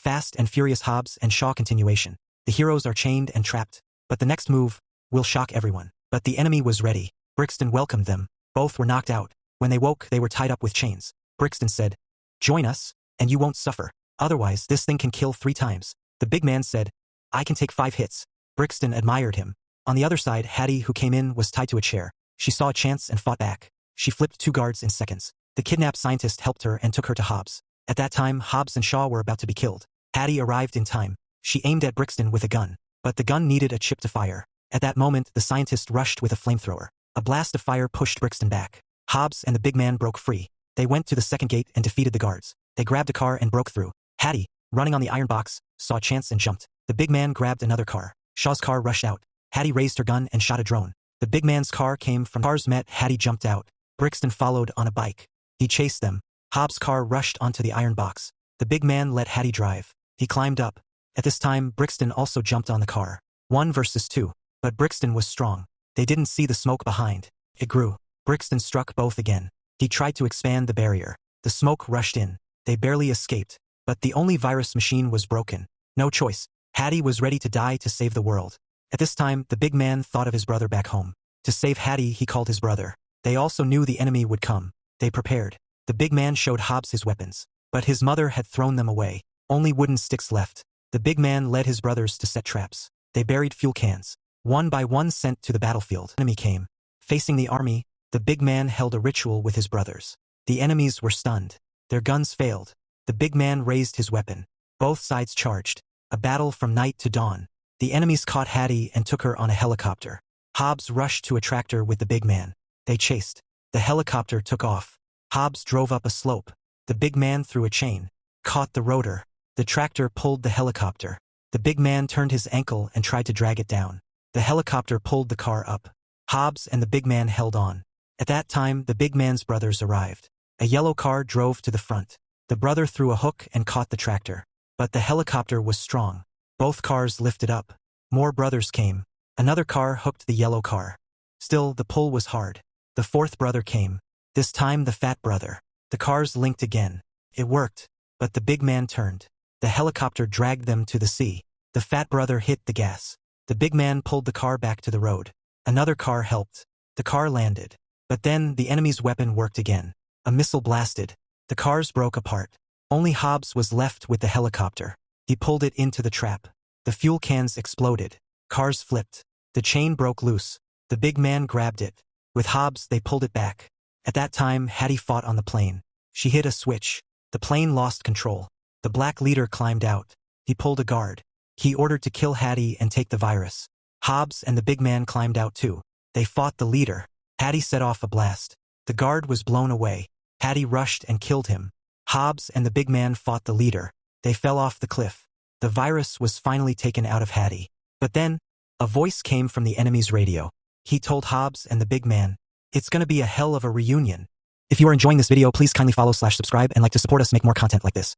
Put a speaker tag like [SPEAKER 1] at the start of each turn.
[SPEAKER 1] Fast and Furious Hobbs and Shaw continuation. The heroes are chained and trapped, but the next move will shock everyone. But the enemy was ready. Brixton welcomed them. Both were knocked out. When they woke, they were tied up with chains. Brixton said, "Join us, and you won't suffer. Otherwise, this thing can kill 3 times. The big man said, "I can take 5 hits." Brixton admired him. On the other side, Hattie, who came in, was tied to a chair. She saw a chance and fought back. She flipped 2 guards in seconds. The kidnapped scientist helped her and took her to Hobbs. At that time, Hobbs and Shaw were about to be killed. Hattie arrived in time. She aimed at Brixton with a gun, but the gun needed a chip to fire. At that moment, the scientist rushed with a flamethrower. A blast of fire pushed Brixton back. Hobbs and the big man broke free. They went to the second gate and defeated the guards. They grabbed a car and broke through. Hattie, running on the iron box, saw a chance and jumped. The big man grabbed another car. Shaw's car rushed out. Hattie raised her gun and shot a drone. The big man's car came from cars met. Hattie jumped out. Brixton followed on a bike. He chased them. Hobbs' car rushed onto the iron box. The big man let Hattie drive. He climbed up. At this time, Brixton also jumped on the car. 1 versus 2. But Brixton was strong. They didn't see the smoke behind. It grew. Brixton struck both again. He tried to expand the barrier. The smoke rushed in. They barely escaped. But the only virus machine was broken. No choice. Hattie was ready to die to save the world. At this time, the big man thought of his brother back home. To save Hattie, he called his brother. They also knew the enemy would come. They prepared. The big man showed Hobbs his weapons. But his mother had thrown them away. Only wooden sticks left. The big man led his brothers to set traps. They buried fuel cans. 1 by 1 sent to the battlefield. The enemy came. Facing the army, the big man held a ritual with his brothers. The enemies were stunned. Their guns failed. The big man raised his weapon. Both sides charged. A battle from night to dawn. The enemies caught Hattie and took her on a helicopter. Hobbs rushed to a tractor with the big man. They chased. The helicopter took off. Hobbs drove up a slope. The big man threw a chain. Caught the rotor. The tractor pulled the helicopter. The big man turned his ankle and tried to drag it down. The helicopter pulled the car up. Hobbs and the big man held on. At that time, the big man's brothers arrived. A yellow car drove to the front. The brother threw a hook and caught the tractor. But the helicopter was strong. Both cars lifted up. More brothers came. Another car hooked the yellow car. Still, the pull was hard. The 4th brother came. This time the fat brother. The cars linked again. It worked. But the big man turned. The helicopter dragged them to the sea. The fat brother hit the gas. The big man pulled the car back to the road. Another car helped. The car landed. But then the enemy's weapon worked again. A missile blasted. The cars broke apart. Only Hobbs was left with the helicopter. He pulled it into the trap. The fuel cans exploded. Cars flipped. The chain broke loose. The big man grabbed it. With Hobbs, they pulled it back. At that time, Hattie fought on the plane. She hit a switch. The plane lost control. The black leader climbed out. He pulled a guard. He ordered to kill Hattie and take the virus. Hobbs and the big man climbed out too. They fought the leader. Hattie set off a blast. The guard was blown away. Hattie rushed and killed him. Hobbs and the big man fought the leader. They fell off the cliff. The virus was finally taken out of Hattie. But then, a voice came from the enemy's radio. He told Hobbs and the big man, "It's gonna be a hell of a reunion." If you are enjoying this video, please kindly follow/subscribe and like to support us make more content like this.